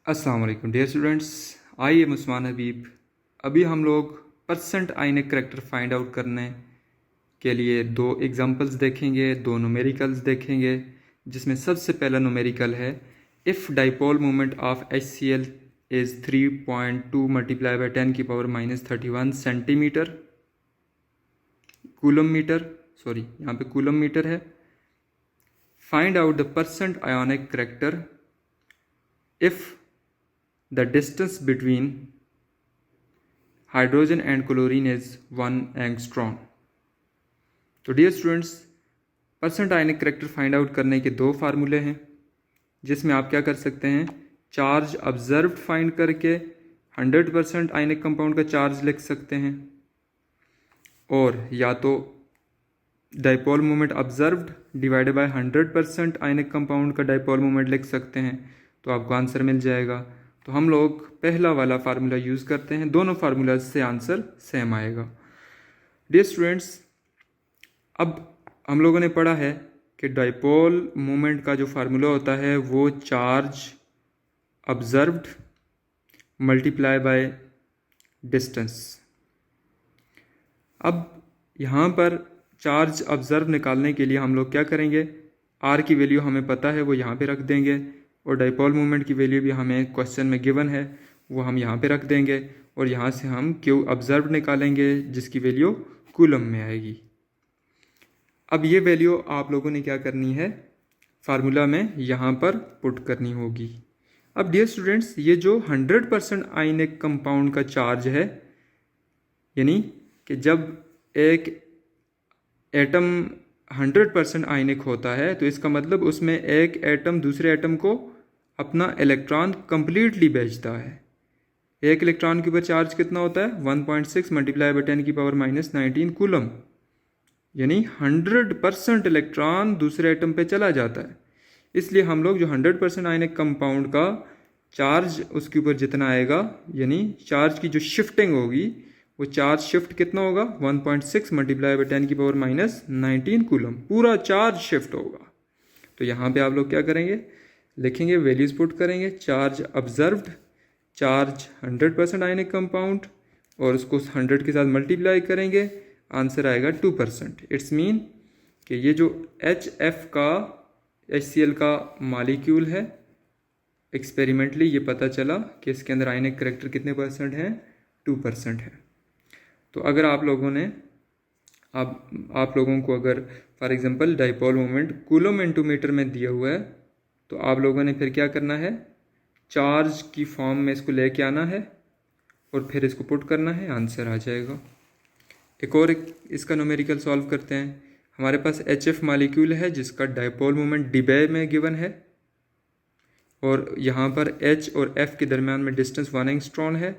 अस्सलाम वालेकुम dear students, I am Usman Habib. अभी हम लोग percent ionic character find out करने के लिए दो एग्जांपल्स देखेंगे, दो न्यूमेरिकल्स देखेंगे, जिसमें सबसे पहला न्यूमेरिकल है if dipole moment of HCl is 3.2 multiply by 10 की power -31 centimetre coulomb metre, sorry यहाँ पे कूलम मीटर है। Find out the percent ionic character if the distance between hydrogen and chlorine is 1 angstrom। तो dear students, percent ionic character find out करने के दो फार्मूले हैं, जिसमें आप क्या कर सकते हैं, चार्ज ऑब्जर्व्ड फाइंड करके 100% आयनिक कंपाउंड का चार्ज लिख सकते हैं, और या तो dipole moment observed divided by 100% ionic compound का डाइपोल मोमेंट लिख सकते हैं, तो आपको आंसर मिल जाएगा। तो हम लोग पहला वाला फार्मूला यूज़ करते हैं, दोनों फार्मूला से आंसर सेम आएगा। डियर स्टूडेंट्स, अब हम लोगों ने पढ़ा है कि डाइपोल मोमेंट का जो फार्मूला होता है वो charge observed multiply by distance. अब यहाँ पर चार्ज ऑब्जर्व निकालने के लिए हम लोग क्या करेंगे, आर की वैल्यू हमें पता है, वो यहाँ पे रख देंगे, और डाइपोल मोमेंट की वैल्यू भी हमें क्वेश्चन में गिवन है, वो हम यहाँ पे रख देंगे, और यहाँ से हम क्यू ऑब्जर्व निकालेंगे जिसकी वैल्यू कूलम में आएगी। अब ये वैल्यू आप लोगों ने क्या करनी है, फार्मूला में यहाँ पर पुट करनी होगी। अब डियर स्टूडेंट्स, ये जो 100% आयनिक कंपाउंड का चार्ज है, यानी कि जब एक एटम 100% आयनिक होता है तो इसका मतलब उसमें एक एटम दूसरे एटम को अपना इलेक्ट्रॉन कंप्लीटली भेजता है। एक इलेक्ट्रॉन के ऊपर चार्ज कितना होता है, 1.6 मल्टीप्लाई बाई 10 की पावर -19 कूलम, यानी 100% इलेक्ट्रॉन दूसरे एटम पे चला जाता है। इसलिए हम लोग जो 100% आयनिक कंपाउंड का चार्ज उसके ऊपर जितना आएगा, यानी चार्ज की जो शिफ्टिंग होगी, वो चार्ज शिफ्ट कितना होगा, 1.6 मल्टीप्लाई बाई 10 की पावर -19 कूलम, पूरा चार्ज शिफ्ट होगा। तो यहाँ पे आप लोग क्या करेंगे, लिखेंगे, वैल्यूज पुट करेंगे, charge observed, charge 100% ionic compound, और उसको 100 के साथ मल्टीप्लाई करेंगे, आंसर आएगा 2%। इट्स मीन कि ये जो HCl का मालिक्यूल है, एक्सपेरिमेंटली ये पता चला कि इसके अंदर आयनिक करैक्टर कितने परसेंट हैं, 2% है। तो अगर आप लोगों ने आप लोगों को अगर for example dipole moment coulomb into metre में दिया हुआ है, तो आप लोगों ने फिर क्या करना है, चार्ज की फॉर्म में इसको लेके आना है और फिर इसको पुट करना है, आंसर आ जाएगा। एक इसका न्यूमेरिकल सॉल्व करते हैं। हमारे पास HF मालिक्यूल है जिसका डाइपोल मोमेंट डिबे में गिवन है, और यहाँ पर H और F के दरमियान में डिस्टेंस 1 एंगस्ट्रॉम है।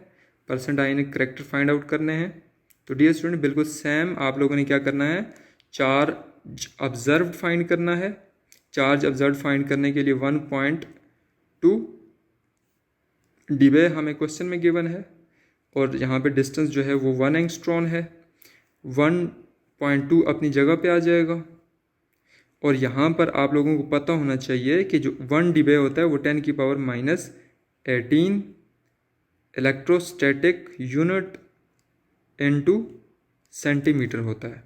Percent ionic character find out करने हैं। तो डियर स्टूडेंट, बिल्कुल सेम आप लोगों ने क्या करना है, चार्ज ऑब्जर्व्ड फाइंड करना है। चार्ज ऑब्जर्व्ड फाइंड करने के लिए 1.2 डिबे हमें क्वेश्चन में गिवन है, और यहाँ पे डिस्टेंस जो है वो 1 एंगस्ट्रॉम है। 1.2 अपनी जगह पे आ जाएगा, और यहाँ पर आप लोगों को पता होना चाहिए कि जो 1 डिबे होता है वो 10 की power -18 electrostatic unit into centimetre होता है।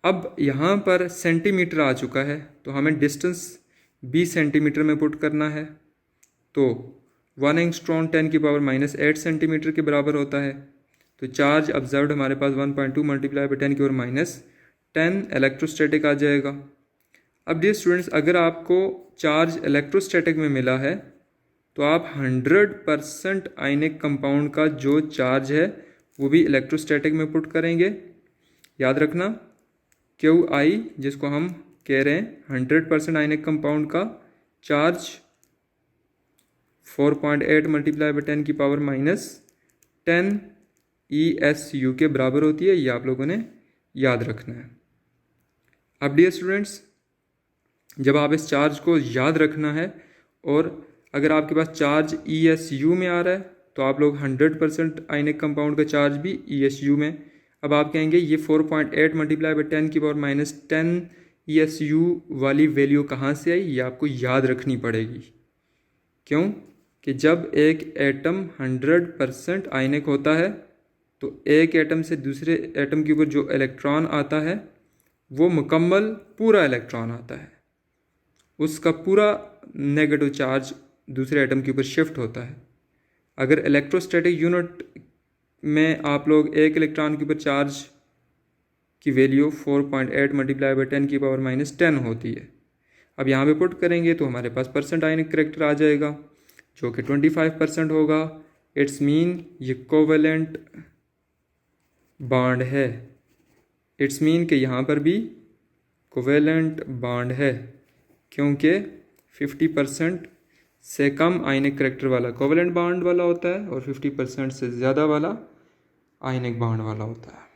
अब यहाँ पर सेंटीमीटर आ चुका है, तो हमें डिस्टेंस 20 सेंटीमीटर में पुट करना है। तो 1 एंगस्ट्रॉम 10 की पावर -8 सेंटीमीटर के बराबर होता है। तो चार्ज ऑब्जर्व्ड हमारे पास 1.2 मल्टीप्लाई बाई 10 की पावर -10 इलेक्ट्रोस्टैटिक आ जाएगा। अब डियर स्टूडेंट्स, अगर आपको चार्ज इलेक्ट्रोस्टैटिक में मिला है, तो आप 100% आयनिक कंपाउंड का जो चार्ज है वो भी इलेक्ट्रोस्टैटिक में पुट करेंगे। याद रखना, QI जिसको हम कह रहे हैं 100% आयनिक कंपाउंड का चार्ज 4.8 मल्टीप्लाई बाई 10 की पावर -10 ESU के बराबर होती है। ये आप लोगों ने याद रखना है। अब डियर स्टूडेंट्स, जब आप इस चार्ज को याद रखना है, और अगर आपके पास चार्ज ESU में आ रहा है, तो आप लोग 100% आयनिक कंपाउंड का चार्ज भी ESU में। अब आप कहेंगे ये 4.8 मल्टीप्लाई बाई 10 की पावर -10 ESU वाली वैल्यू कहाँ से आई, ये आपको याद रखनी पड़ेगी। क्यों? कि जब एक एटम 100% आयनिक होता है तो एक एटम से दूसरे एटम के ऊपर जो इलेक्ट्रॉन आता है वो मुकम्मल पूरा इलेक्ट्रॉन आता है, उसका पूरा नेगेटिव चार्ज दूसरे एटम के ऊपर शिफ्ट होता है। अगर इलेक्ट्रोस्टैटिक यूनिट में आप लोग एक इलेक्ट्रॉन के ऊपर चार्ज की वैल्यू 4.8 मल्टीप्लाई बाई 10⁻⁻10 होती है। अब यहाँ पे पुट करेंगे तो हमारे पास परसेंट आयनिक करेक्टर आ जाएगा जो कि 25% होगा। इट्स मीन ये कोवेलेंट बॉन्ड है। इट्स मीन कि यहाँ पर भी कोवेलेंट बॉन्ड है क्योंकि 50% से कम आयनिक करेक्टर वाला कोवेलेंट बॉन्ड वाला होता है और 50% से ज़्यादा वाला आयनिक बॉन्ड वाला होता है।